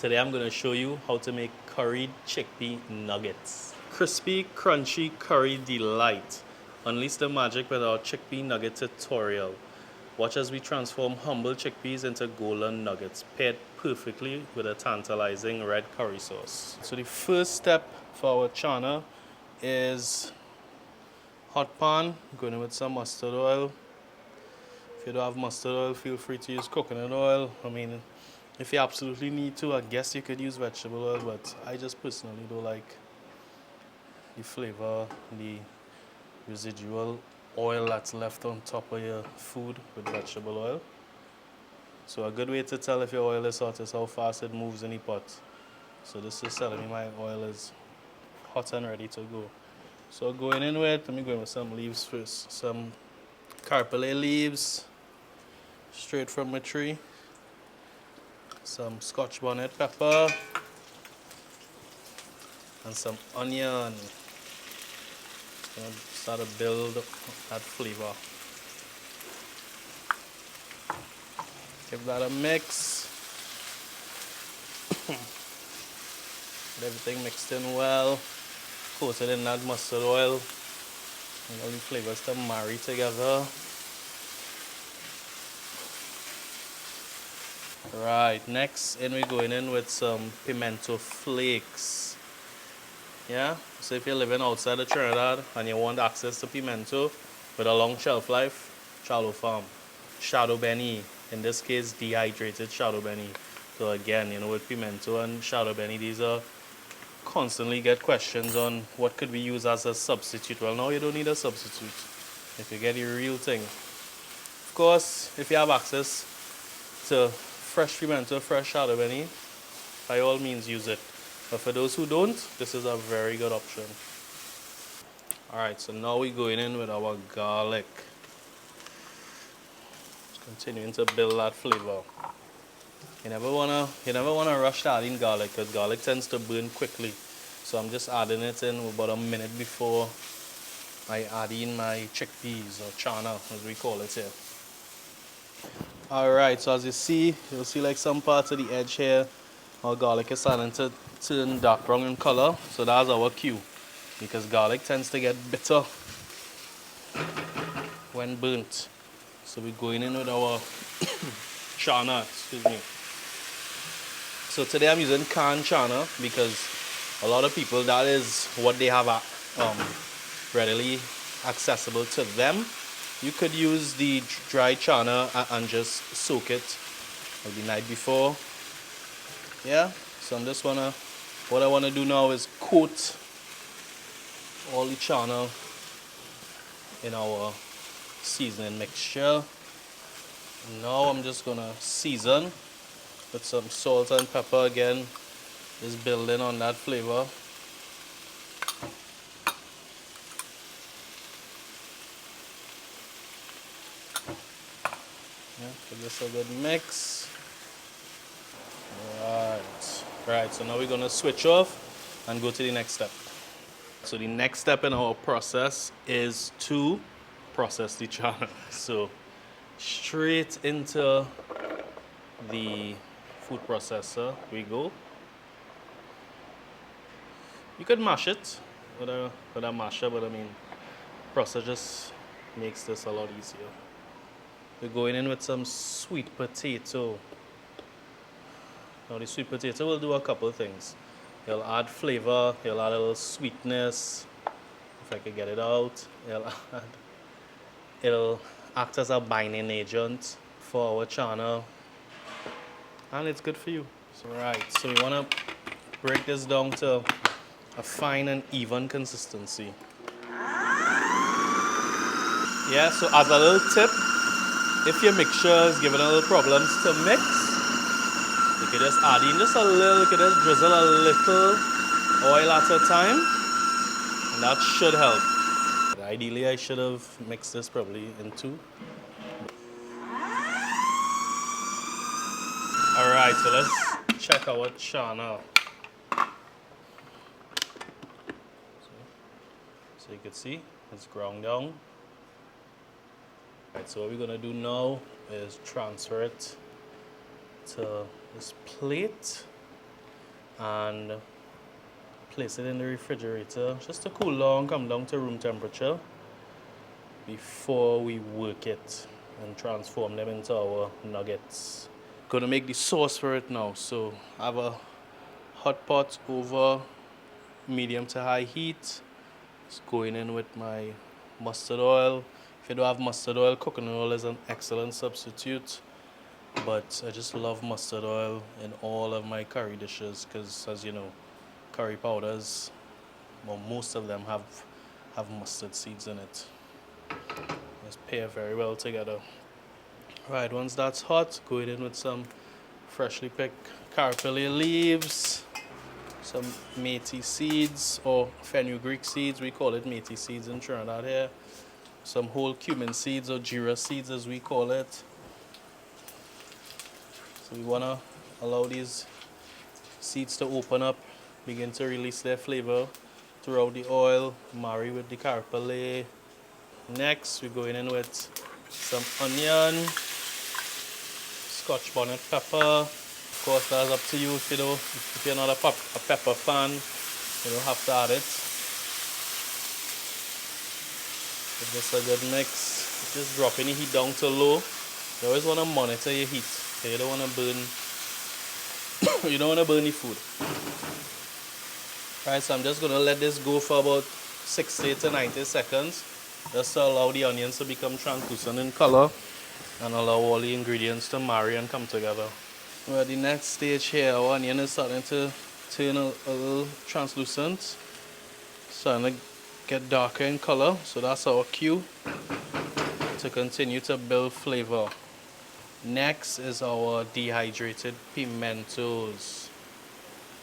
Today I'm going to show you how to make curried chickpea nuggets. Crispy, crunchy curry delight. Unleash the magic with our chickpea nugget tutorial. Watch as we transform humble chickpeas into golden nuggets, paired perfectly with a tantalizing red curry sauce. So the first step for our Channa is hot pan, going in with some mustard oil. If you don't have mustard oil, feel free to use coconut oil. I mean, if you absolutely need to, I guess you could use vegetable oil, but I just personally don't like the flavor, the residual oil that's left on top of your food with vegetable oil. So a good way to tell if your oil is hot is how fast it moves in the pot. So this is telling me my oil is hot and ready to go. So going in with, let me go in with some leaves first. Some Caripulee leaves, straight from my tree. Some Scotch bonnet pepper. And some onion. Start to build that flavor. Give that a mix. Get everything mixed in well. Coat it in that mustard oil. And all the flavors to marry together. Right, next in we're going in with some pimento flakes. Yeah, so if you're living outside of Trinidad and you want access to pimento with a long shelf life, shallow farm. Chadon Beni, in this case dehydrated Chadon Beni. So again, you know, with pimento and Chadon Beni, these are constantly get questions on what could we use as a substitute. Well, now you don't need a substitute if you get the real thing. Of course, if you have access to fresh pimento, fresh Chadon Beni, by all means use it. But for those who don't, this is a very good option. Alright, so now we're going in with our garlic. Just continuing to build that flavor. You never wanna rush to adding garlic because garlic tends to burn quickly. So I'm just adding it in about a minute before I add in my chickpeas or Channa as we call it here. Alright, so as you see, you'll see like some parts of the edge here, our garlic is starting to turn dark brown in color. So that's our cue, because garlic tends to get bitter when burnt. So we're going in with our Channa, excuse me. So today I'm using canned Channa because a lot of people, that is what they have readily accessible to them. You could use the dry Channa and just soak it like the night before. Yeah, so what I wanna do now is coat all the Channa in our seasoning mixture. Now I'm just gonna season with some salt and pepper again, just building on that flavor. Yeah, give this a good mix. Right, so now we're gonna switch off and go to the next step. So the next step in our process is to process the Channa. So straight into the food processor we go. You could mash it with a masher, but I mean, processor just makes this a lot easier. We're going in with some sweet potato. Now the sweet potato will do a couple of things. It'll add flavor, it'll add a little sweetness, if I could get it out. It'll act as a binding agent for our Channa, and it's good for you. So right, so we want to break this down to a fine and even consistency. Yeah, so as a little tip, if your mixture is giving a little problems to mix, you can just add in just a little, you can just drizzle a little oil at a time, and that should help. Ideally, I should have mixed this probably in two. Alright, so let's check our Channa. So you can see, it's ground down. Alright, so what we're gonna do now is transfer it to this plate. and place it in the refrigerator just to cool down, come down to room temperature before we work it and transform them into our nuggets. Gonna make the sauce for it now. So I have a hot pot over medium to high heat. Just going in with my mustard oil. If you don't have mustard oil, coconut oil is an excellent substitute. But I just love mustard oil in all of my curry dishes because, as you know, curry powders, well, most of them have mustard seeds in it. Just pair very well together. Right, once that's hot, go in with some freshly picked Caripulee leaves, some Methi seeds or Fenugreek seeds. We call it Methi seeds in Trinidad here. Some whole Cumin seeds or Geera seeds as we call it. So we want to allow these seeds to open up, begin to release their flavor throughout the oil, marry with the Caripulee. Next, we're going in with some onion, Scotch bonnet pepper. Of course, that's up to you. If you're not a pepper fan, you don't have to add it. Give this a good mix. Just dropping the heat down to low. You always want to monitor your heat. Okay? You don't want to burn. You don't want to burn the food. Alright, so I'm just gonna let this go for about 60 to 90 seconds, just to allow the onions to become translucent in color and allow all the ingredients to marry and come together. Well, the next stage here, our onion is starting to turn a little translucent, starting to get darker in color, so that's our cue to continue to build flavor. Next is our dehydrated pimentos.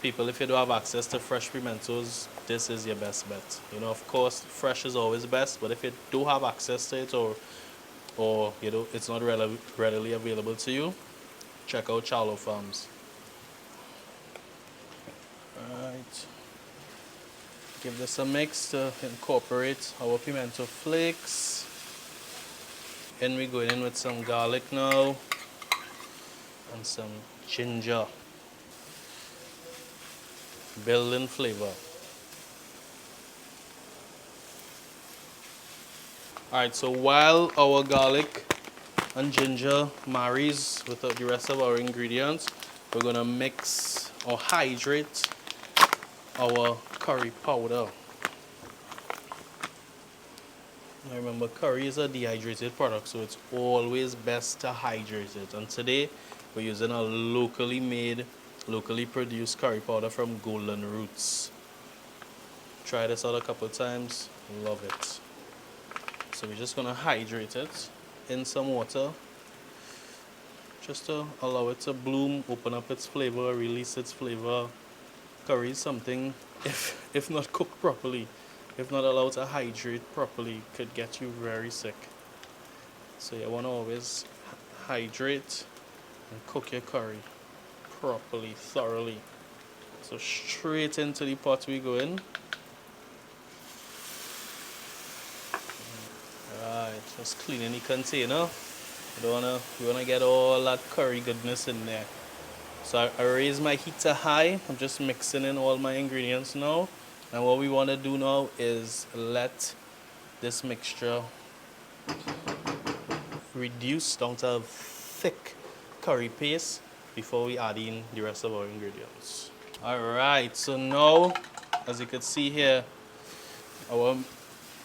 People, if you don't have access to fresh pimentos, this is your best bet. You know, of course, fresh is always best, but if you do have access to it or you know, it's not readily available to you, check out Chalo Farms. Alright. Give this a mix to incorporate our pimento flakes. Then we're going in with some garlic now and some ginger. Building flavor. Alright, so while our garlic and ginger marries with the rest of our ingredients, we're gonna mix or hydrate our curry powder. Now remember, curry is a dehydrated product, so it's always best to hydrate it. And today we're using a locally made, locally produced curry powder from Golden Roots. Try this out a couple times, love it. So we're just gonna hydrate it in some water, just to allow it to bloom, open up its flavor, release its flavor. Curry is something, if not cooked properly, if not allowed to hydrate properly, could get you very sick. So you wanna always hydrate and cook your curry properly, thoroughly. So straight into the pot we go in. Alright, just cleaning the container. You wanna get all that curry goodness in there. So I raise my heat to high. I'm just mixing in all my ingredients now. And what we wanna do now is let this mixture reduce down to a thick curry paste before we add in the rest of our ingredients. Alright, so now, as you can see here, our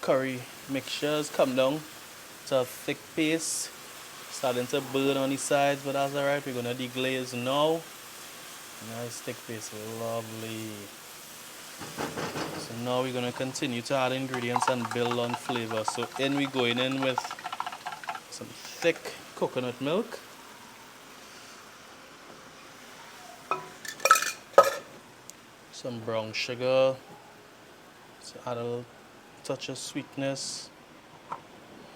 curry mixture has come down to a thick paste, starting to burn on the sides, but that's alright. We're gonna deglaze now. Nice thick paste, lovely. So now we're gonna continue to add ingredients and build on flavor. So we're going in with some thick coconut milk. Some brown sugar, so add a little touch of sweetness,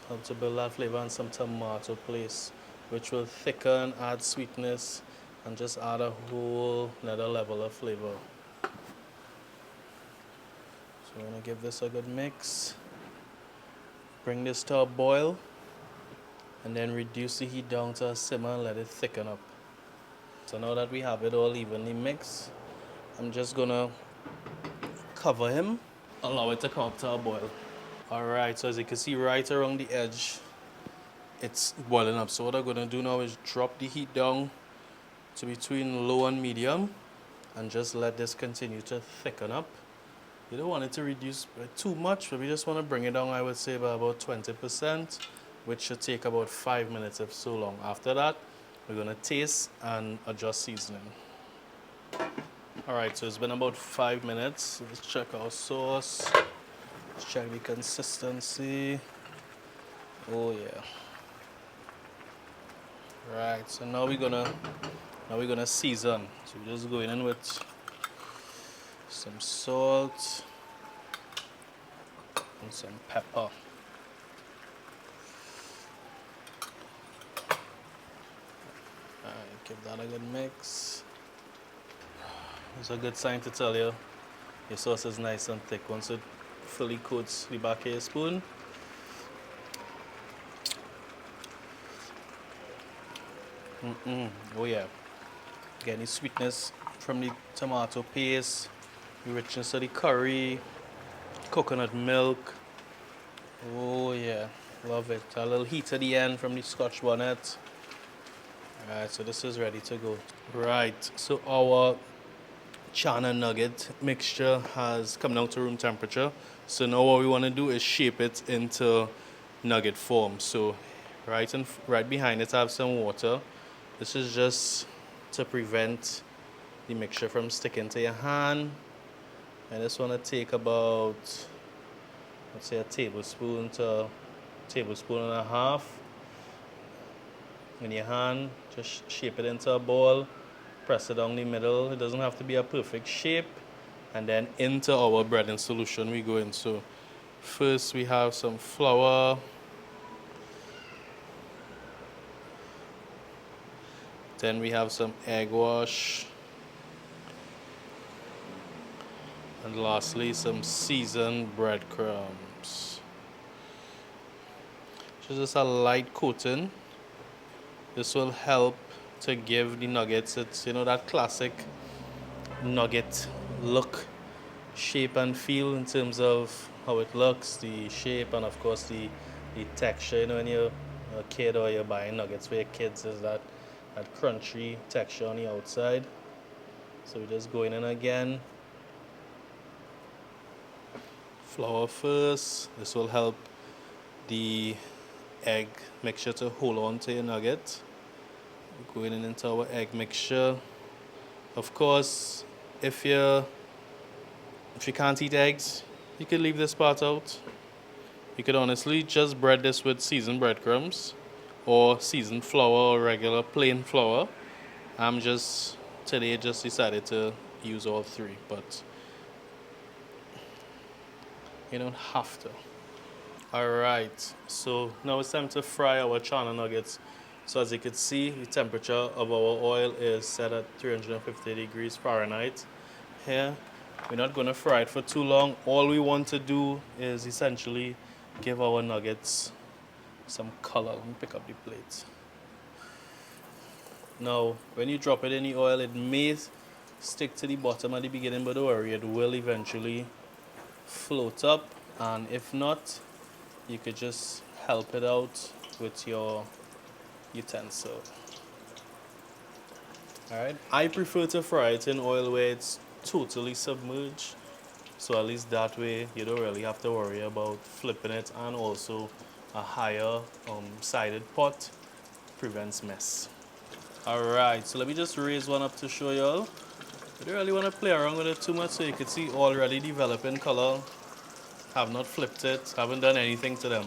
help to build that flavor, and some tomato paste, which will thicken, add sweetness, and just add a whole another level of flavor. So we're gonna give this a good mix, bring this to a boil, and then reduce the heat down to a simmer and let it thicken up. So now that we have it all evenly mixed, I'm just gonna cover him, allow it to come up to a boil. Alright, so as you can see right around the edge, it's boiling up. So what I'm gonna do now is drop the heat down to between low and medium and just let this continue to thicken up. You don't want it to reduce too much, but we just want to bring it down, I would say, by about 20%, which should take about 5 minutes if so long. After that, we're going to taste and adjust seasoning. Alright, so it's been about 5 minutes. Let's check our sauce. Let's check the consistency. Oh yeah. Right, so now we're gonna season. So we're just going in with some salt and some pepper. Alright, give that a good mix. It's a good sign to tell you your sauce is nice and thick. Once it fully coats the back of your spoon, oh yeah, get the sweetness from the tomato paste, the richness of the curry, coconut milk. Oh yeah, love it. A little heat at the end from the scotch bonnet. Alright, so this is ready to go. Right, so our Channa nugget mixture has come down to room temperature. So now what we want to do is shape it into nugget form. So right behind it I have some water. This is just to prevent the mixture from sticking to your hand. I just want to take about, let's say, a tablespoon to a tablespoon and a half in your hand. Just shape it into a ball. Press it down the middle. It doesn't have to be a perfect shape. And then into our breading solution we go in. So first we have some flour. Then we have some egg wash. And lastly, some seasoned breadcrumbs. Just a light coating. This will help to give the nuggets, it's, that classic nugget look, shape and feel in terms of how it looks, the shape, and of course the texture. When you're a kid or you're buying nuggets for your kids, is that crunchy texture on the outside. So we're just going in again. Flour first. This will help the egg mixture to hold on to your nugget. Going into our egg mixture. Of course, if you can't eat eggs, you can leave this part out. You could honestly just bread this with seasoned breadcrumbs or seasoned flour or regular plain flour. Today just decided to use all three, but you don't have to. Alright, so now it's time to fry our Channa nuggets. So as you can see, the temperature of our oil is set at 350 degrees Fahrenheit. Here, we're not going to fry it for too long. All we want to do is essentially give our nuggets some color. Let me pick up the plate. Now, when you drop it in the oil, it may stick to the bottom at the beginning, but don't worry, it will eventually float up. And if not, you could just help it out with your utensil. Alright, I prefer to fry it in oil where it's totally submerged, so at least that way you don't really have to worry about flipping it, and also a higher sided pot prevents mess. Alright, so let me just raise one up to show y'all. I don't really want to play around with it too much, so you can see already developing color. Have not flipped it, haven't done anything to them.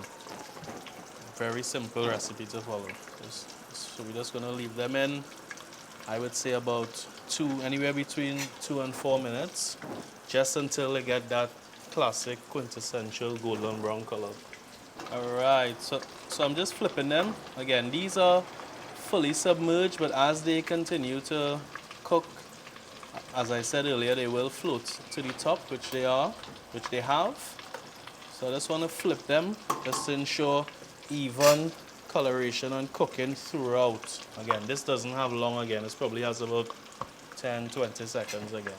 Very simple recipe to follow. So we're just gonna leave them in, I would say about anywhere between 2 and 4 minutes, just until they get that classic quintessential golden brown color. Alright, so I'm just flipping them. Again, these are fully submerged, but as they continue to cook, as I said earlier, they will float to the top, which they have. So I just want to flip them just to ensure even coloration and cooking throughout. Again, this doesn't have long again. This probably has about 10-20 seconds again.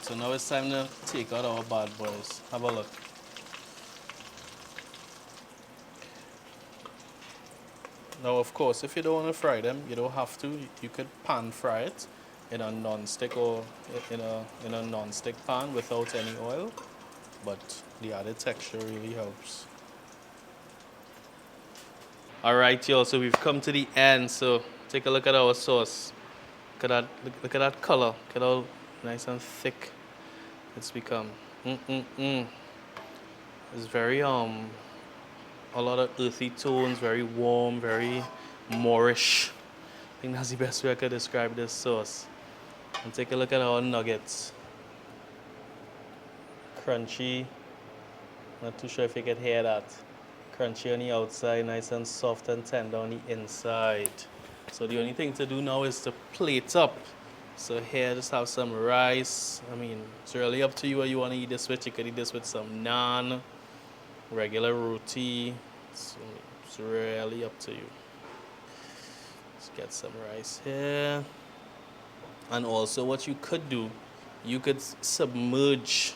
So now it's time to take out our bad boys. Have a look. Now, of course, if you don't want to fry them, you don't have to. You could pan fry it in a non-stick or in a non-stick pan without any oil. But the added texture really helps. All right, y'all. So we've come to the end. So take a look at our sauce. Look at that. Look at that color. Look at how nice and thick it's become. It's very a lot of earthy tones, very warm, very Moorish. I think that's the best way I could describe this sauce. And take a look at our nuggets. Crunchy. Not too sure if you could hear that. Crunchy on the outside, nice and soft and tender on the inside. So the only thing to do now is to plate up. So here, just have some rice. I mean, it's really up to you what you want to eat this with. You could eat this with some naan, regular roti. So it's really up to you. Let's get some rice here. And also what you could do, you could submerge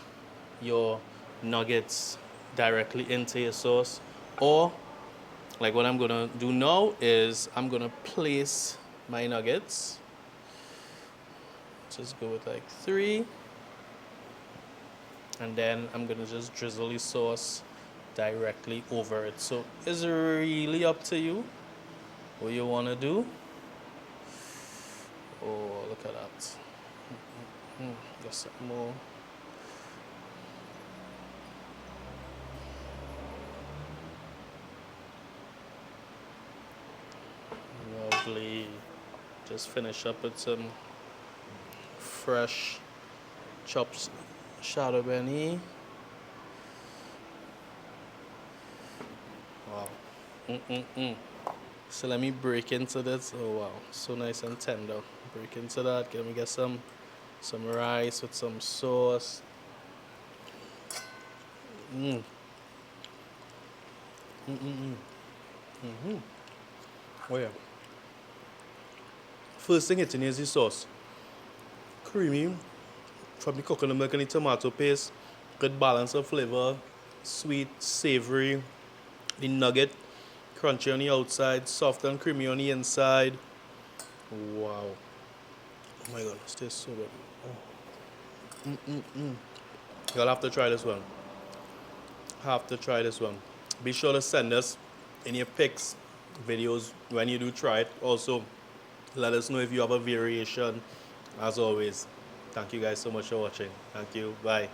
your nuggets directly into your sauce. Or, like what I'm gonna do now is I'm gonna place my nuggets. Just go with like 3. And then I'm gonna just drizzle the sauce directly over it. So it's really up to you what you wanna do. Oh, look at that. Just some more. Lovely. Just finish up with some fresh chopped Chadon Beni. Wow. So let me break into this. Oh wow, so nice and tender. Break into that. Let me get some rice with some sauce. Oh yeah. First thing hitting is the sauce. Creamy from the coconut milk and the tomato paste. Good balance of flavor. Sweet, savory. The nugget, crunchy on the outside, soft and creamy on the inside. Wow. Oh my god, this tastes so good. You'll have to try this one. Have to try this one. Be sure to send us any pics, videos when you do try it. Also, let us know if you have a variation. As always, thank you guys so much for watching. Thank you. Bye.